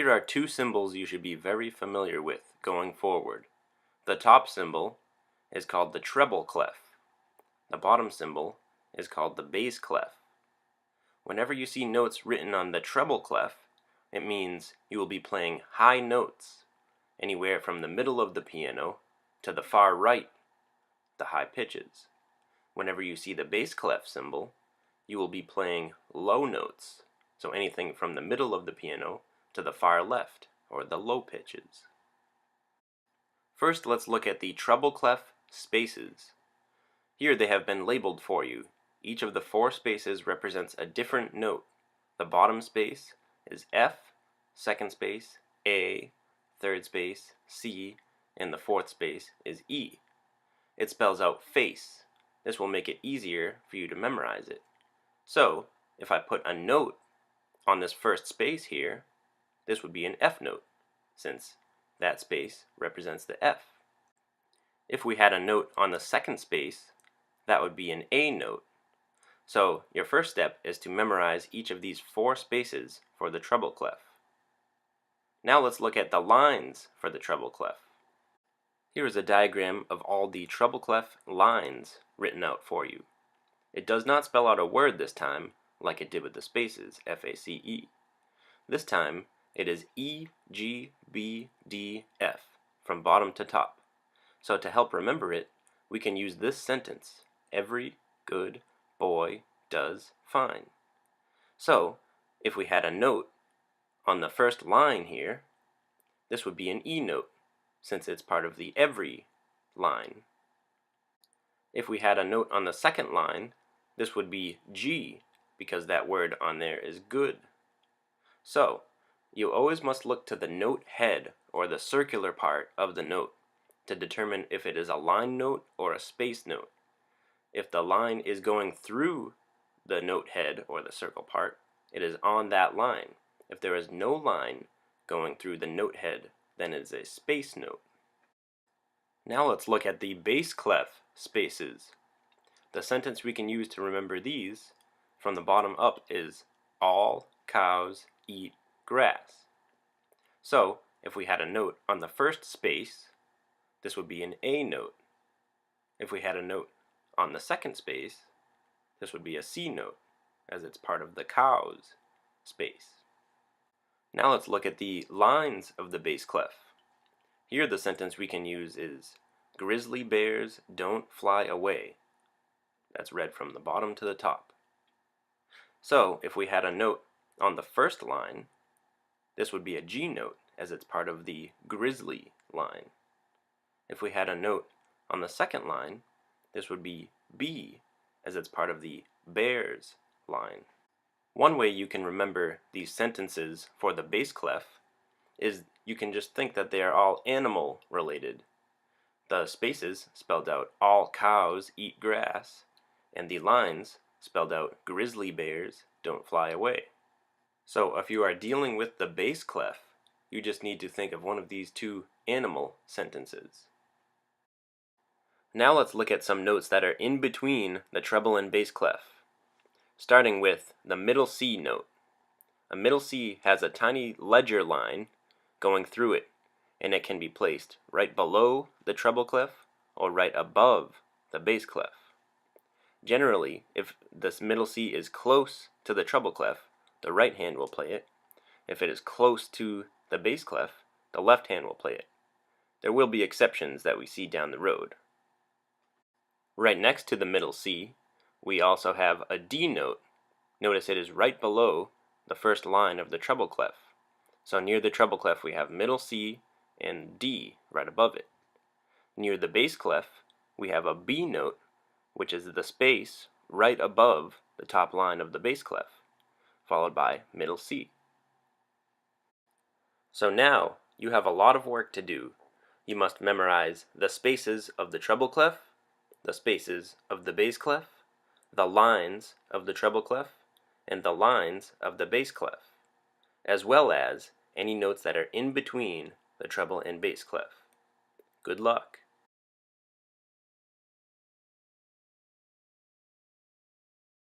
Here are two symbols you should be very familiar with going forward. The top symbol is called the treble clef. The bottom symbol is called the bass clef. Whenever you see notes written on the treble clef, it means you will be playing high notes, anywhere from the middle of the piano to the far right, the high pitches. Whenever you see the bass clef symbol, you will be playing low notes, so anything from the middle of the piano to the far left, or the low pitches. First, let's look at the treble clef spaces. Here they have been labeled for you. Each of the 4 spaces represents a different note. The bottom space is F, second space A, third space C, and the 4th space is E. It spells out face. This will make it easier for you to memorize it. So, if I put a note on this first space here, this would be an F note, since that space represents the F. If we had a note on the second space, that would be an A note. So your first step is to memorize each of these 4 spaces for the treble clef. Now let's look at the lines for the treble clef. Here is a diagram of all the treble clef lines written out for you. It does not spell out a word this time, like it did with the spaces, F-A-C-E. This time, it is E, G, B, D, F, from bottom to top. So to help remember it, we can use this sentence: every good boy does fine. So, if we had a note on the first line here, this would be an E note, since it's part of the every line. If we had a note on the second line, this would be G, because that word on there is good. So, you always must look to the note head, or the circular part of the note, to determine if it is a line note or a space note. If the line is going through the note head, or the circle part, it is on that line. If there is no line going through the note head, then it is a space note. Now let's look at the bass clef spaces. The sentence we can use to remember these from the bottom up is: all cows eat grass. So, if we had a note on the first space, this would be an A note. If we had a note on the second space, this would be a C note, as it's part of the cows space. Now let's look at the lines of the bass clef. Here the sentence we can use is: grizzly bears don't fly away. That's read from the bottom to the top. So, if we had a note on the first line, this would be a G note, as it's part of the grizzly line. If we had a note on the second line, this would be B, as it's part of the bears line. One way you can remember these sentences for the bass clef is you can just think that they are all animal related. The spaces spelled out all cows eat grass, and the lines spelled out grizzly bears don't fly away. So if you are dealing with the bass clef, you just need to think of one of these 2 animal sentences. Now let's look at some notes that are in between the treble and bass clef, starting with the middle C note. A middle C has a tiny ledger line going through it, and it can be placed right below the treble clef or right above the bass clef. Generally, if this middle C is close to the treble clef, the right hand will play it. If it is close to the bass clef, the left hand will play it. There will be exceptions that we see down the road. Right next to the middle C, we also have a D note. Notice it is right below the first line of the treble clef. So near the treble clef we have middle C and D right above it. Near the bass clef we have a B note, which is the space right above the top line of the bass clef, followed by middle C. So now you have a lot of work to do. You must memorize the spaces of the treble clef, the spaces of the bass clef, the lines of the treble clef, and the lines of the bass clef, as well as any notes that are in between the treble and bass clef. Good luck.